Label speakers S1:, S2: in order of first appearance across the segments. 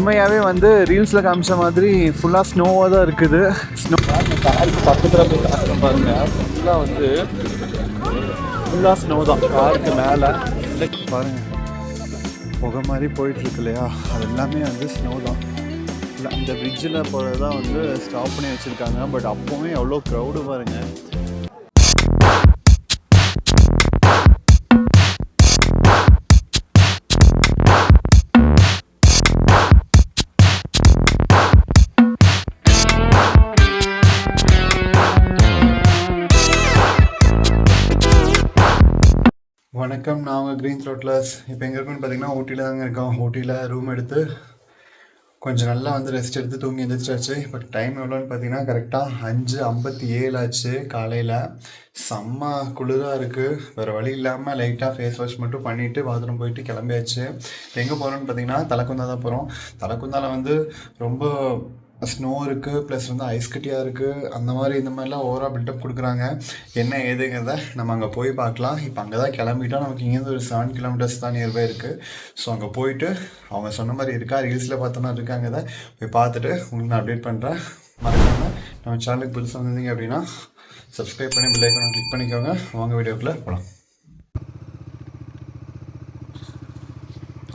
S1: உண்மையாகவே வந்து ரீல்ஸில் காமிச்ச மாதிரி ஃபுல்லாக ஸ்னோவாக தான் இருக்குது. ஸ்னோ காருக்கு பக்கத்தில் போய் காட்டுறோம் பாருங்கள், ஃபுல்லாக வந்து ஃபுல்லாக ஸ்னோ தான் காருக்கு மேலே. பாருங்கள் புகை மாதிரி போயிட்டுருக்கு இல்லையா, அது எல்லாமே வந்து ஸ்னோ தான். இல்லை இந்த பிரிட்ஜில் போகிறது தான் வந்து ஸ்டாப் பண்ணி வச்சுருக்காங்க. பட் அப்போவுமே எவ்வளோ க்ரௌடு பாருங்கள். வணக்கம், நான் உங்கள் க்ரீன் த்ரோட்லர்ஸ். இப்போ எங்கே இருக்குன்னு பார்த்தீங்கன்னா ஊட்டியில் தாங்க இருக்கோம். ஊட்டியில் ரூம் எடுத்து கொஞ்சம் நல்லா வந்து ரெஸ்ட் எடுத்து தூங்கி எழுந்திரிச்சாச்சு. பட் டைம் எவ்வளோன்னு பார்த்தீங்கன்னா கரெக்டாக 5:57 ஆச்சு காலையில். செம்ம குளிராக இருக்குது. வேறு வழி இல்லாமல் லைட்டாக ஃபேஸ் வாஷ் மட்டும் பண்ணிவிட்டு பாத்ரூம் போயிட்டு கிளம்பியாச்சு. எங்கே போகிறோன்னு பார்த்தீங்கன்னா தலைக்குந்தா தான் போகிறோம். தலைக்குந்தாவில் வந்து ரொம்ப ஸ்னோ இருக்குது, ப்ளஸ் வந்து ஐஸ் கட்டியாக இருக்குது. அந்த மாதிரி இந்த மாதிரிலாம் ஓவராக பில்டப் கொடுக்குறாங்க. என்ன ஏதுங்கிறத நம்ம அங்கே போய் பார்க்கலாம். இப்போ அங்கே தான் கிளம்பிட்டோம். நமக்கு இங்கேருந்து ஒரு 7 கிலோமீட்டர்ஸ் தான் நியர்பை இருக்குது. ஸோ அங்கே போயிட்டு அவங்க சொன்ன மாதிரி இருக்கா, ரீல்ஸில் பார்த்தோன்னா இருக்காங்க, அதை போய் பார்த்துட்டு உங்களுக்கு நான் அப்டேட் பண்ணுறேன். மறக்காமல் நம்ம சேனலுக்கு புதுசாக வந்திருந்தீங்க அப்படின்னா சப்ஸ்கிரைப் பண்ணி பெல் ஐக்கானை கிளிக் பண்ணிக்கோங்க. வாங்க வீடியோக்குள்ளே போகலாம்.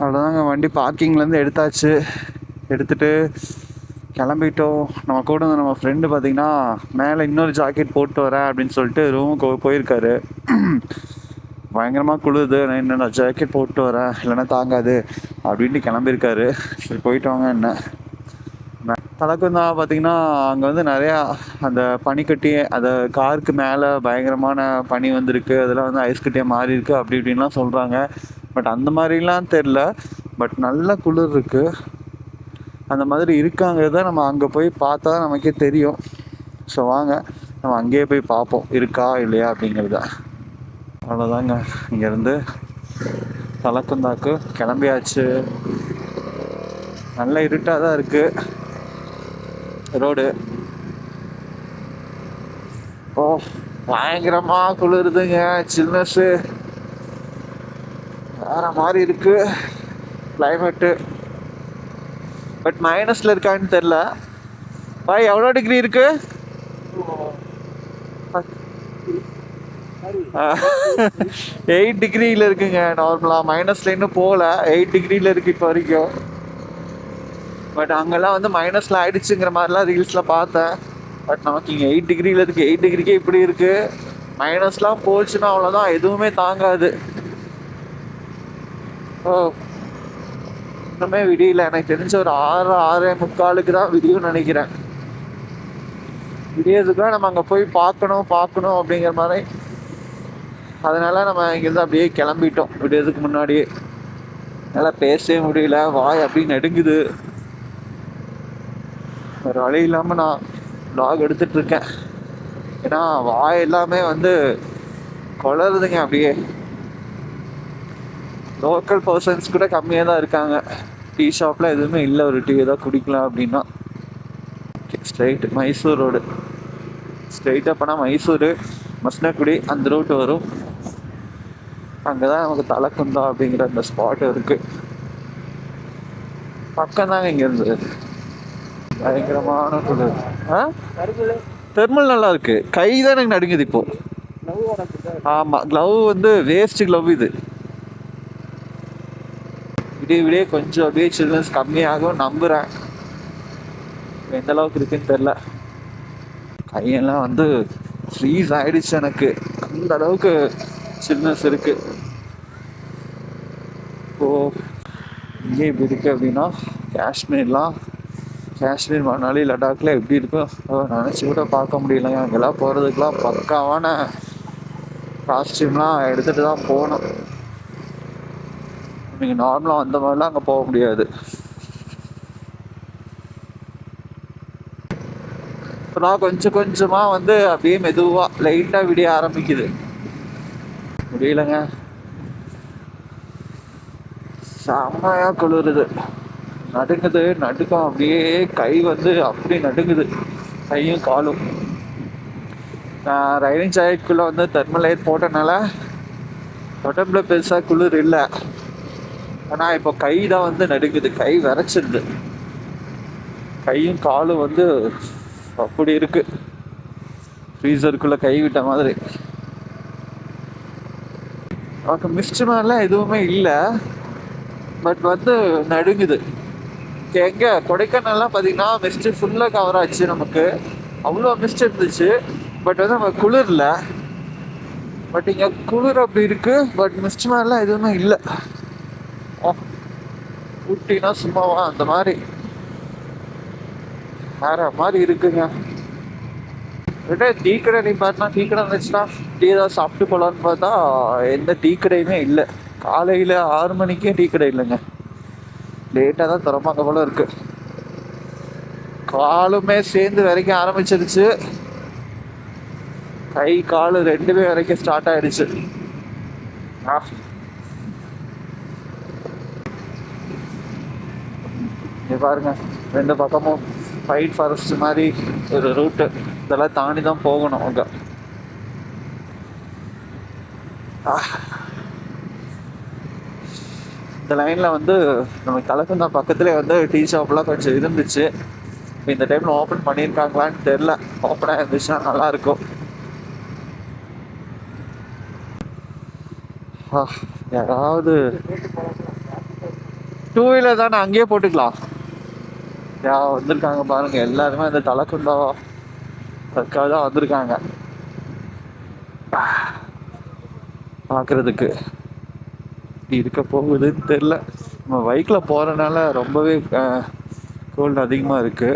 S1: அவ்வளோதாங்க, வண்டி பார்க்கிங்லேருந்து எடுத்தாச்சு. எடுத்துகிட்டு கிளம்பிட்டோம். நம்ம கூட வந்து நம்ம ஃப்ரெண்டு பார்த்திங்கன்னா மேலே இன்னொரு ஜாக்கெட் போட்டு வரேன் அப்படின்னு சொல்லிட்டு ரூமுக்கு போயிருக்காரு. பயங்கரமாக குளிருது, நான் இன்னும் ஜாக்கெட் போட்டு வரேன் இல்லைன்னா தாங்காது அப்படின்ட்டு கிளம்பியிருக்காரு. சரி போயிட்டு வாங்க. என்ன தலைக்குந்தா பார்த்திங்கன்னா அங்கே வந்து நிறையா அந்த பனிக்கட்டி, அந்த காருக்கு மேலே பயங்கரமான பனி வந்திருக்கு, அதெல்லாம் வந்து ஐஸ் கட்டியாக மாறி இருக்குது அப்படி இப்படின்லாம் சொல்கிறாங்க. பட் அந்த மாதிரிலாம் தெரில. பட் நல்ல குளிர் இருக்குது. அந்த மாதிரி இருக்காங்கிறத நம்ம அங்கே போய் பார்த்தா தான் நமக்கே தெரியும். ஸோ வாங்க நம்ம அங்கேயே போய் பார்ப்போம் இருக்கா இல்லையா அப்படிங்கிறத. அவ்வளோதாங்க, இங்கேருந்து தலைக்குந்தாக்கு கிளம்பியாச்சு. நல்ல இருட்டாக தான் இருக்குது ரோடு. ஓ பயங்கரமாக குளிருதுங்க. சில்னஸ்ஸு வேறு மாதிரி இருக்குது கிளைமேட்டு. பட் மைனஸில் இருக்கான்னு தெரில. பாய் எவ்வளோ டிகிரி இருக்கு? 8 டிகிரியில் இருக்குங்க நார்மலாக. மைனஸில் இன்னும் போகல, 8 டிகிரியில் இருக்குது இப்போ வரைக்கும். பட் அங்கெல்லாம் வந்து மைனஸில் ஆயிடுச்சுங்கிற மாதிரிலாம் ரீல்ஸில் பார்த்தேன். பட் நமக்கு இங்கே 8 டிகிரியில் இருக்குது. 8 டிகிரிக்கே இப்படி இருக்குது. மைனஸ்லாம் போச்சுன்னா அவ்வளோதான், எதுவுமே தாங்காது. ஓ இன்னுமே விடியல. எனக்கு தெரிஞ்ச ஒரு 6:45 தான் விடியும்னு நினைக்கிறேன். விடியறதுக்குலாம் நம்ம அங்கே போய் பார்க்கணும் அப்படிங்கிற மாதிரி. அதனால நம்ம இங்கேருந்து அப்படியே கிளம்பிட்டோம் விடியறதுக்கு முன்னாடியே. நல்லா பேசவே முடியல, வாய் அப்படி நடுங்குது. வேறு வழி இல்லாமல் நான் vlog எடுத்துட்ருக்கேன். ஏன்னா வாய் எல்லாமே வந்து குளருதுங்க அப்படியே. லோக்கல் பர்சன்ஸ் கூட கம்மியாக தான் இருக்காங்க. டீ ஷாப்பில் எதுவுமே இல்லை. ஒரு டீ ஏதாவது குடிக்கலாம் அப்படின்னா. ஸ்ட்ரைட்டு மைசூர் ரோடு, ஸ்ட்ரைட்டாக போனால் மைசூர் மஸ்னக்குடி அந்த ரூட்டு வரும். அங்கே தான் நமக்கு தலைக்குந்தா அப்படிங்கிற அந்த ஸ்பாட் இருக்குது. பக்கம் தாங்க இங்கேருந்து. பயங்கரமான குளிர். தெர்மல் நல்லா இருக்குது. கை தான் எனக்கு நடுங்குது இப்போது. ஆமாம், க்ளவ் வந்து வேஸ்ட்டு க்ளவ் இது. விடிய கொஞ்சம் அப்படியே சில்னஸ் கம்மியாகும் நம்புகிறேன். எந்த அளவுக்கு இருக்குன்னு தெரில. கையெல்லாம் வந்து ஃப்ரீஸ் ஆகிடுச்சு எனக்கு, அந்த அளவுக்கு சில்னஸ் இருக்குது. ஓ இங்கே இப்படி இருக்குது அப்படின்னா காஷ்மீர் மணாலி லடாக்கில் எப்படி இருக்கும் நினச்சி கூட பார்க்க முடியலைங்க. அங்கெல்லாம் போகிறதுக்கெலாம் பக்காவான காஸ்டியூம்லாம் எடுத்துகிட்டு தான் போகணும். நீங்கள் நார்மலாக அந்த மாதிரிலாம் அங்கே போக முடியாது. இப்போ நான் கொஞ்சமாக வந்து அப்படியே மெதுவாக லைட்டாக விடிய ஆரம்பிக்குது. முடியலைங்க, செம்மையாக குளிருது. நடுக்கம் அப்படியே. கை வந்து அப்படி நடுங்குது, கையும் காலும். நான் ரைடிங் ஜாக்கெட்டுக்குள்ளே வந்து தெர்மல் லைட் போட்டனால உடம்புல பெருசாக குளிர் இல்லை. ஆனால் இப்போ கை தான் வந்து நடுங்குது, கை விரைச்சிருது.
S2: கையும் காலும் வந்து அப்படி இருக்கு, ஃப்ரீசருக்குள்ள கை விட்ட மாதிரி. நமக்கு மிஸ்ட் மாதிரிலாம் எதுவுமே இல்லை, பட் வந்து நடுங்குது. எங்க கொடைக்கானல்லாம் பார்த்தீங்கன்னா மிஸ்ட் ஃபுல்லாக கவர் ஆச்சு, நமக்கு அவ்வளோ மிஸ்ட் இருந்துச்சு. பட் வந்து நம்ம குளிர்ல, பட் இங்கே குளிர் அப்படி இருக்கு, பட் மிஸ்ட் மாதிரிலாம் எதுவுமே இல்லை. ஊட்டினா சும்மாவா, அந்த மாதிரி வேற மாதிரி இருக்குங்க. டீ கடை நீ பார்த்தா, டீ கடை இருந்துச்சுன்னா டீ ஏதாவது சாப்பிட்டு போகலான்னு பார்த்தா எந்த டீ கடையுமே இல்லை. காலையில் 6 மணிக்கே டீ கடை இல்லைங்க, லேட்டாக தான் திறப்பாங்க போல இருக்கு. காலுமே சேர்ந்து வரைக்க ஆரம்பிச்சிருச்சு, கை காலு ரெண்டுமே வரைக்கும் ஸ்டார்ட் ஆயிடுச்சு. இங்க பாருங்க, ரெண்டு பக்கமும் ஃபைட் ஃபாரஸ்ட் மாதிரி ஒரு ரூட்டு, இதெல்லாம் தாண்டி தான் போகணும் அங்க. இந்த லைனில் வந்து நமக்கு தலைக்குந்தா பக்கத்துலேயே வந்து டீ ஷாப்லாம் கொஞ்சம் இருந்துச்சு. இந்த டைமில் ஓப்பன் பண்ணியிருக்காங்களான்னு தெரில, ஓப்பனாக இருந்துச்சுன்னா நல்லாயிருக்கும். யாராவது டூ வீலர் தானே அங்கேயே போட்டுக்கலாம். வந்திருக்காங்க பாருங்க, எல்லாருமே அந்த தலைக்குந்தாவா அதுக்காக தான் வந்திருக்காங்க பார்க்கறதுக்கு. இருக்க போகுதுன்னு தெரில, நம்ம பைக்கில் போகிறனால ரொம்பவே கோல்டு அதிகமாக இருக்கு.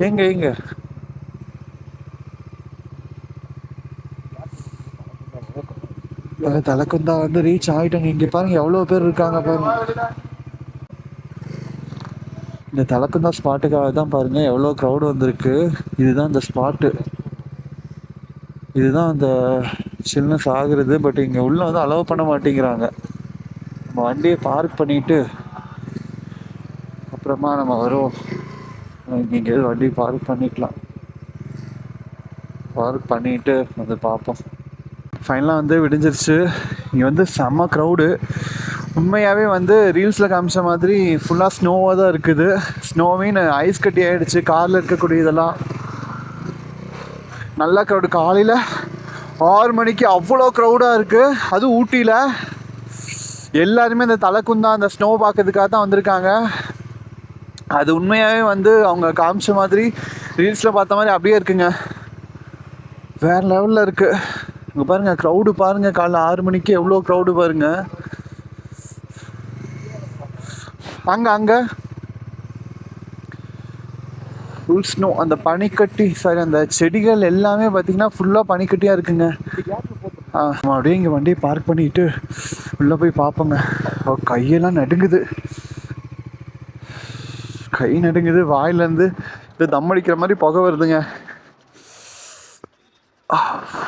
S2: எங்க தலைக்குந்தா வந்து ரீச் ஆகிட்டோங்க. இங்கே பாருங்க எவ்வளோ பேர் இருக்காங்க பாருங்க. இந்த தலைக்குந்தா ஸ்பாட்டுக்காக தான் பாருங்க எவ்வளோ க்ரௌடு வந்திருக்கு. இதுதான் இந்த ஸ்பாட்டு, இதுதான் அந்த சில்னஸ் ஆகுறது. பட் இங்கே உள்ள வந்து அலோவ் பண்ண மாட்டேங்கிறாங்க. நம்ம வண்டியை பார்க் பண்ணிட்டு அப்புறமா நம்ம வரும். இங்கே வண்டி பார்க் பண்ணிக்கலாம், பார்க் பண்ணிட்டு வந்து பார்ப்போம். ஃபைனலாக வந்து விடிஞ்சிருச்சு. இங்கே வந்து செம்ம க்ரௌடு. உண்மையாகவே வந்து ரீல்ஸில் காமிச்ச மாதிரி ஃபுல்லாக ஸ்னோவாக தான் இருக்குது. ஸ்னோவின் ஐஸ் கட்டி ஆகிடுச்சு காரில் இருக்கக்கூடிய இதெல்லாம். நல்லா க்ரௌடு, காலையில் 6 மணிக்கு அவ்வளோ க்ரௌடாக இருக்குது. அதுவும் ஊட்டியில் எல்லாருமே இந்த தலைக்குந்தா அந்த ஸ்னோ பார்க்கறதுக்காக தான் வந்திருக்காங்க. அது உண்மையாகவே வந்து அவங்க காமிச்ச மாதிரி ரீல்ஸில் பார்த்த மாதிரி அப்படியே இருக்குங்க, வேறு லெவலில் இருக்குது. இங்கே பாருங்கள் க்ரௌடு பாருங்கள், காலைல 6 மணிக்கு எவ்வளோ க்ரௌடு பாருங்கள். அங்கே ஃபுல் ஸ்னோ, அந்த பனிக்கட்டி சாரி அந்த செடிகள் எல்லாமே பார்த்திங்கன்னா ஃபுல்லாக பனிக்கட்டியாக இருக்குங்க. அப்படியே இங்கே வண்டியை பார்க் பண்ணிட்டு உள்ளே போய் பார்ப்போங்க. கையெல்லாம் நடுங்குது, கை நடுங்குது, வாயிலேருந்து இது தம் அடிக்கிற மாதிரி புகை வருதுங்க.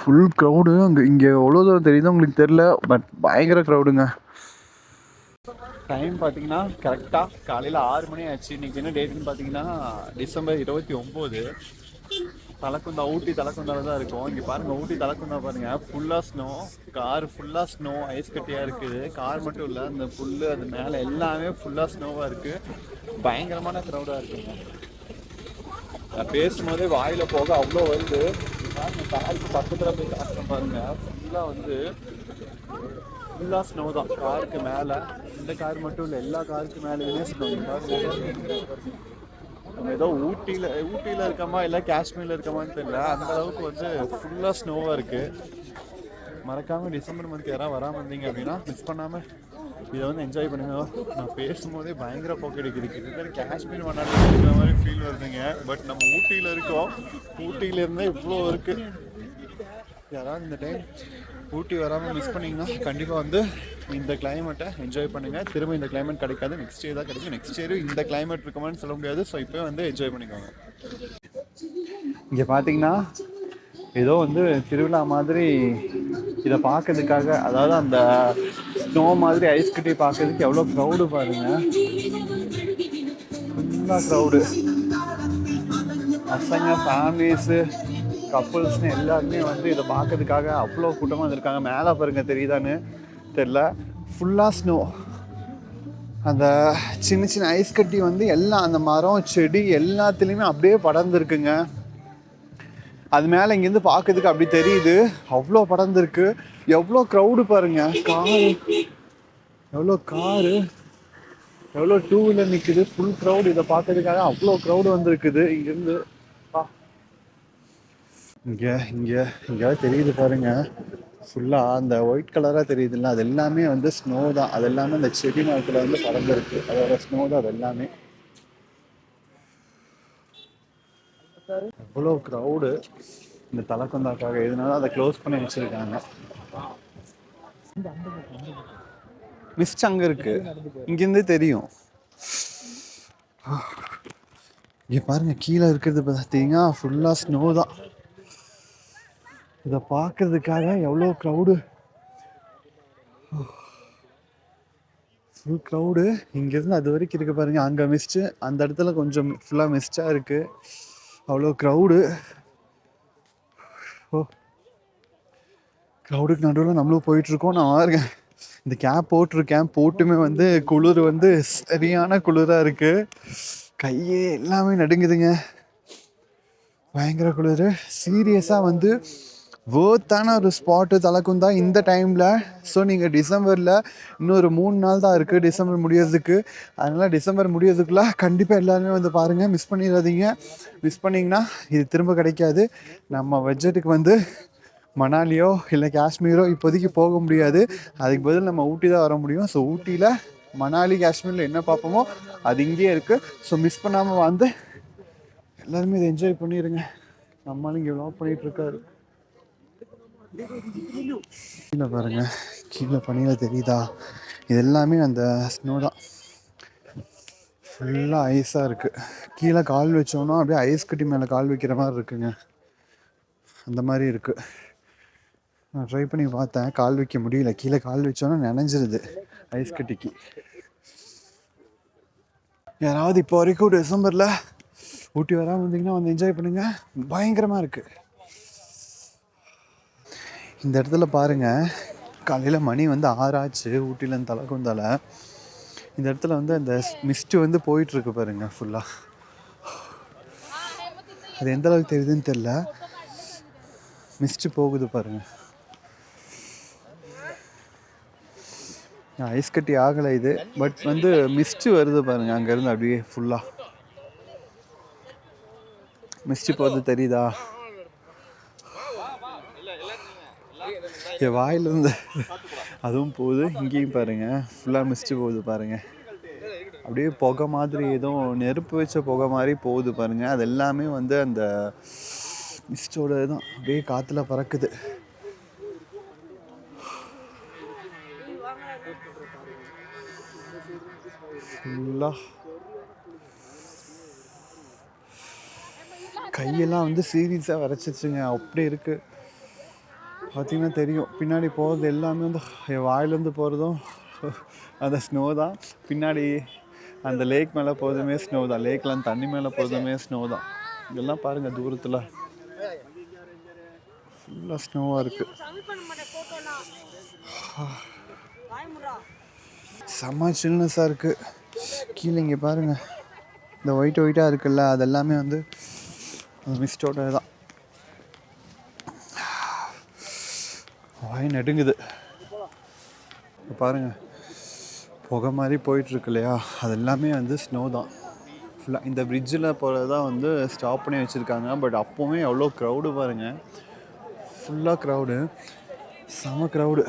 S2: Full crowd. இங்கே எவ்வளோ தூரம் தெரியுது உங்களுக்கு தெரில, பட் பயங்கர க்ரௌடுங்க. டைம் பார்த்தீங்கன்னா கரெக்டாக காலையில் 6 மணி ஆச்சு. இன்றைக்கி என்ன டேட்டுன்னு பார்த்தீங்கன்னா டிசம்பர் 29. தலைக்குந்தா, ஊட்டி தலைக்குந்தாவில் தான் இருக்கும். இங்கே பாருங்கள், ஊட்டி தலைக்குந்தா பாருங்கள், ஃபுல்லாக ஸ்னோ, கார் ஃபுல்லாக ஸ்னோ, ஐஸ் கட்டியாக இருக்குது. கார் மட்டும் இல்லை, அந்த புல் அது மேலே எல்லாமே ஃபுல்லாக ஸ்னோவாக இருக்குது. பயங்கரமான க்ரௌடாக இருக்குங்க. நான் பேசும்போதே வாயில் போக அவ்வளோ வருது. காருக்கு பக்கத்தில் போய் காட்டுறேன் பாருங்கள், ஃபுல்லாக வந்து ஃபுல்லாக ஸ்னோ தான் காருக்கு மேலே. இந்த கார் மட்டும் இல்லை, எல்லா காருக்கு மேலேயுமே ஸ்னோ. நம்ம ஏதோ ஊட்டியில் இருக்கமா இல்லை காஷ்மீரில் இருக்கமான்னு தெரியல, அந்த அளவுக்கு வந்து ஃபுல்லாக ஸ்னோவாக இருக்குது. மறக்காமல் டிசம்பர் மந்த் யாராவது வராமல் இருந்தீங்க அப்படின்னா மிஸ் பண்ணாமல் இதை வந்து என்ஜாய் பண்ணுங்க. நான் பேசும்போதே பயங்கர போக்கெடுக்குது, கிட்டத்தட்ட காஷ்மீர் மணாலி இருக்கிற மாதிரி ஃபீல் வருதுங்க. பட் நம்ம ஊட்டியில் இருக்கோம், ஊட்டியிலேருந்தே இவ்வளோ இருக்குது. யாராவது இந்த டைம் ஊட்டி வராமல் மிஸ் பண்ணிங்கன்னா கண்டிப்பாக வந்து இந்த கிளைமேட்டை என்ஜாய் பண்ணுங்கள். திரும்ப இந்த கிளைமேட் கிடைக்காது, நெக்ஸ்ட் இயர் தான் கிடைக்கும். நெக்ஸ்ட் இயரும் இந்த கிளைமேட் இருக்குமான்னு சொல்ல முடியாது. ஸோ இப்போ வந்து என்ஜாய் பண்ணிக்கோங்க. இங்கே பார்த்தீங்கன்னா ஏதோ வந்து திருவிழா மாதிரி இதை பார்க்கறதுக்காக, அதாவது அந்த ஸ்னோ மாதிரி ஐஸ் கட்டி பார்க்கறதுக்கு எவ்வளோ க்ரௌடு பாருங்கள், ஃபுல்லாக க்ரௌடு. பசங்க, ஃபேமிலிஸு, கப்புள்ஸ்னு எல்லாருமே வந்து இதை பார்க்கறதுக்காக அவ்வளோ கூட்டமாக வந்திருக்காங்க. மேலே பாருங்க தெரியுதான்னு தெரில, ஃபுல்லாக ஸ்னோ.
S1: அந்த சின்ன சின்ன ஐஸ் கட்டி வந்து எல்லாம் அந்த மரம் செடி எல்லாத்துலேயுமே அப்படியே படர்ந்துருக்குங்க. அது மேலே இங்கேருந்து பார்க்கறதுக்கு அப்படி தெரியுது, அவ்வளோ படர்ந்துருக்கு. எவ்வளோ க்ரௌடு பாருங்க, காரு எவ்வளோ டூ வீலர் நிற்குது, ஃபுல் க்ரௌடு. இதை பார்க்கறதுக்காக அவ்வளோ க்ரௌடு வந்திருக்குது இங்கேருந்து. இங்கே இங்கே எங்கேயாவது தெரியுது பாருங்க, ஃபுல்லாக அந்த ஒயிட் கலராக தெரியுதுல்ல, அது எல்லாமே வந்து ஸ்னோ தான். அது எல்லாமே அந்த செடி மரத்தில் வந்து பறந்துருக்கு, அதோட ஸ்னோ தான் அது எல்லாமே. எவ்வளோ க்ரௌடு இந்த தலக்கொந்தாக்காக, எதனால அதை க்ளோஸ் பண்ணி வச்சுருக்காங்க. மிஸ்ட் அங்கே இருக்கு, இங்கேருந்தே தெரியும். இங்கே பாருங்க, கீழே இருக்கிறது பார்த்தீங்கன்னா ஃபுல்லாக ஸ்னோ தான். இதை பார்க்கறதுக்காக எவ்வளோ க்ரௌடு, ஃபுல் க்ரௌடு. இங்கேருந்து அது வரைக்கும் இருக்குது பாருங்க, அங்கே மிஸ்ட்டு, அந்த இடத்துல கொஞ்சம் ஃபுல்லாக மிஸ்டாக இருக்குது. அவ்வளோ க்ரௌடு. ஓ, க்ரௌடுக்கு நடுவில் நம்மளும் போயிட்டுருக்கோம். நான் இருக்கேன், இந்த கேப் போட்டிருக்கேன், போட்டுமே வந்து குளிர் வந்து சரியான குளிராக இருக்குது. கையே எல்லாமே நடுங்குதுங்க, பயங்கர குளிர். சீரியஸாக வந்து வேர்த்தான ஒரு ஸ்பாட்டு தலக்குந்தா இந்த டைமில். ஸோ நீங்கள் டிசம்பரில் இன்னொரு 3 நாள் தான் இருக்குது டிசம்பர் முடியறதுக்கு. அதனால் டிசம்பர் முடியறதுக்குள்ள கண்டிப்பாக எல்லாருமே வந்து பாருங்கள், மிஸ் பண்ணிடாதீங்க. மிஸ் பண்ணிங்கன்னா இது திரும்ப கிடைக்காது. நம்ம பட்ஜெட்டுக்கு வந்து மணாலியோ இல்லை காஷ்மீரோ இப்போதைக்கு போக முடியாது. அதுக்கு பதில் நம்ம ஊட்டி தான் வர முடியும். ஸோ ஊட்டியில் மணாலி காஷ்மீரில் என்ன பார்ப்போமோ அது இங்கேயே இருக்குது. ஸோ மிஸ் பண்ணாமல் வந்து எல்லாருமே இதை என்ஜாய் பண்ணிடுங்க. நம்மளும் இங்கே விளாக் பண்ணிகிட்ருக்காரு. கீழே பாருங்க, கீழே பனியில் தெரியுதா, இது எல்லாமே அந்த ஸ்னோ தான். ஃபுல்லாக ஐஸாக இருக்குது. கீழே கால் வச்சோன்னா அப்படியே ஐஸ் கட்டி மேலே கால் வைக்கிற மாதிரி இருக்குங்க, அந்த மாதிரி இருக்குது. நான் ட்ரை பண்ணி பார்த்தேன், கால் வைக்க முடியல. கீழே கால் வச்சோன்னா நனைஞ்சிருது ஐஸ் கட்டிக்கு. யாராவது இப்போ வரைக்கும் டிசம்பரில் ஊட்டி வராமல் வந்தீங்கன்னா வந்து என்ஜாய் பண்ணுங்கள், பயங்கரமாக இருக்குது. இந்த இடத்துல பாருங்கள், காலையில் மணி வந்து 6 ஆச்சு ஊட்டிலேருந்து தலக்கொந்தால. இந்த இடத்துல வந்து அந்த மிஸ்ட்டு வந்து போயிட்டுருக்கு பாருங்கள் ஃபுல்லாக. அது எந்த அளவுக்கு தெரியுதுன்னு தெரில, மிஸ்ட்டு போகுது பாருங்கள். ஐஸ் கட்டி ஆகலை இது, பட் வந்து மிஸ்ட்டு வருது பாருங்கள் அங்கேருந்து அப்படியே ஃபுல்லாக. மிஸ்ட்டு போகுது தெரியுதா, என் வாயிலிருந்து அதுவும் போகுது. இங்கேயும் பாருங்கள் ஃபுல்லாக மிஸ்ட்டு போகுது பாருங்கள். அப்படியே புகை மாதிரி, ஏதோ நெருப்பு வச்ச புகை மாதிரி போகுது பாருங்கள். அது எல்லாமே வந்து அந்த மிஸ்டோட தான் அப்படியே காற்றுல பறக்குது. ஃபுல்லாக கையெல்லாம் வந்து சீரியஸாக வரைச்சிச்சுங்க, அப்படி இருக்குது. பார்த்திங்கன்னா தெரியும், பின்னாடி போகிறது எல்லாமே வந்து என் வாயிலேருந்து போகிறதும் அந்த ஸ்னோ தான். பின்னாடி அந்த லேக் மேலே போகிறதுமே ஸ்னோ தான், லேக்கில் அந்த தண்ணி மேலே போகிறதுமே ஸ்னோ தான். இதெல்லாம் பாருங்கள் தூரத்தில் ஃபுல்லாக ஸ்னோவாக இருக்குது. செம்ம சில்னஸாக இருக்குது. கீழே இங்கே பாருங்கள், இந்த ஒயிட்டாக இருக்குல்ல, அது எல்லாமே வந்து அந்த மிஸ்டோட தான். வாய் நடுங்குது. பாருங்கள், புகை மாதிரி போயிட்டுருக்கு இல்லையா, அது எல்லாமே வந்து ஸ்னோ தான் ஃபுல்லாக. இந்த பிரிட்ஜில் போகிறது தான் வந்து ஸ்டாப் பண்ணி வச்சுருக்காங்க. பட் அப்போவுமே எவ்வளோ க்ரௌடு பாருங்கள், ஃபுல்லாக க்ரௌடு, செம க்ரௌடு.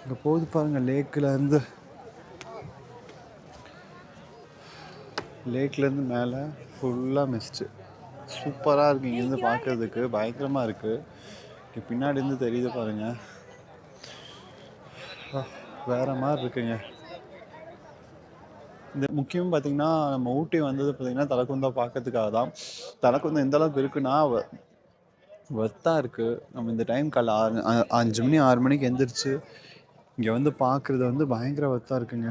S1: இங்கே போகுது பாருங்கள், லேக்லேருந்து மேலே ஃபுல்லாக மிஸ்ட்டு. சூப்பராக இருக்குது, இங்கேருந்து பார்க்குறதுக்கு பயங்கரமாக இருக்குது. இங்கே பின்னாடி இருந்து தெரியுது பாருங்கள், வேறு மாதிரி இருக்குங்க. இந்த முக்கியம் பார்த்திங்கன்னா, நம்ம ஊட்டி வந்தது பார்த்திங்கன்னா தலக்குந்தா பார்க்கறதுக்காக தான். தலக்குந்தா எந்த அளவுக்கு இருக்குன்னா ஒர்த்தாக இருக்குது. நம்ம இந்த டைம் காலைல 5 மணி 6 மணிக்கு எந்திரிச்சு இங்கே வந்து பார்க்குறது வந்து பயங்கர ஒர்த்தாக இருக்குங்க.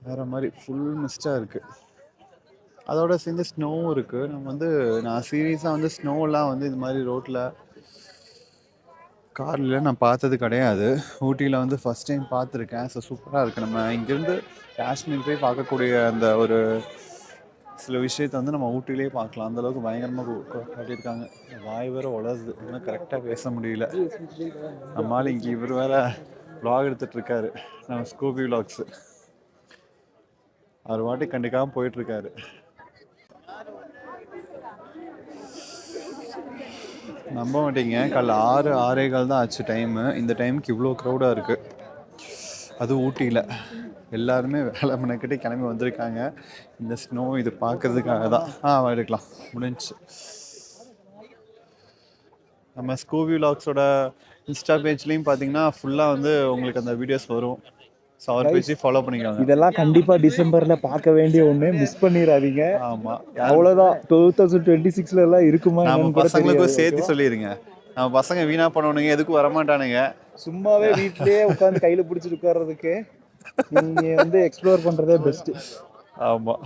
S1: வேறு மாதிரி ஃபுல் மிஸ்டாக இருக்குது. அதோட சேர்ந்து ஸ்னோவும் இருக்குது. நம்ம வந்து நான் சீரியஸாக வந்து ஸ்னோலாம் வந்து இது மாதிரி ரோட்டில்
S2: காரில் நான் பார்த்தது கிடையாது. ஊட்டியில் வந்து ஃபஸ்ட் டைம் பார்த்துருக்கேன். ஸோ சூப்பராக இருக்குது. நம்ம இங்கேருந்து காஷ்மீர் போய் பார்க்கக்கூடிய அந்த ஒரு சில விஷயத்தை வந்து நம்ம ஊட்டியிலே பார்க்கலாம். அந்தளவுக்கு பயங்கரமாக காட்டியிருக்காங்க. வாய் வேறு உலருது, இன்னும் கரெக்டாக பேச முடியல. நம்மளால் இங்கே இவர் வேறு vlog எடுத்துகிட்ருக்காரு, நம்ம ஸ்கூபி விலாக்ஸு. அவர் வாட்டி கண்டுக்காமல் போயிட்டுருக்காரு. நம்ப மாட்டீங்க, காலைல 6:15 தான் ஆச்சு டைமு. இந்த டைமுக்கு இவ்வளோ க்ரௌடாக இருக்குது. அதுவும் ஊட்டியில் எல்லாருமே வேலை மெனக்கிட்டு கிளம்பி வந்திருக்காங்க இந்த ஸ்னோ இது பார்க்கறதுக்காக தான். எடுக்கலாம் முடிஞ்சு. நம்ம ஸ்கூபி விலாக்ஸோட இன்ஸ்டா பேஜ்லேயும் பார்த்தீங்கன்னா ஃபுல்லாக வந்து உங்களுக்கு அந்த வீடியோஸ் வரும். ஸோ அவர் பேஜையும் ஃபாலோ பண்ணிக்கோங்க.
S3: இதெல்லாம் கண்டிப்பாக டிசம்பரில் பார்க்க வேண்டிய ஒன்று, மிஸ் பண்ணிடாதீங்க.
S2: ஆமாம்,
S3: அவ்வளோதான். 2026 எல்லாம் இருக்குமா?
S2: நம்ம பசங்களுக்கும் சேர்த்து சொல்லிடுங்க. நம்ம பசங்க வீணாக பண்ணணுங்க, எதுக்கும் வரமாட்டானுங்க.
S3: சும்மாவே வீட்டிலேயே உட்காந்து கையில் பிடிச்சிட்டு உட்கார்றதுக்கு நீங்கள் வந்து எக்ஸ்ப்ளோர் பண்ணுறதே பெஸ்ட்டு.
S2: ஆமாம்.